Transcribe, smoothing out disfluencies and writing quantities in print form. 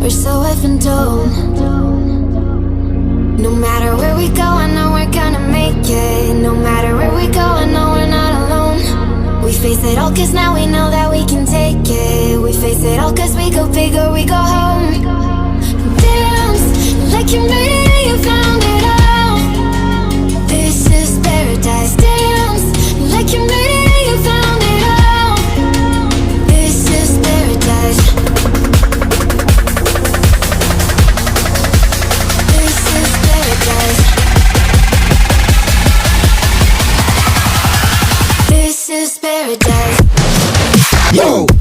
we're so effing told. No matter where we go, I know we're gonna make it. No matter where we go, I know we're not alone. We face it all cause now we know that we can take it. We face it all cause we go big or we go home. Dance like you made it, you found it all. This is paradise. Dance like you made it, you found it all. This is paradise. This is paradise. This is paradise. Yo!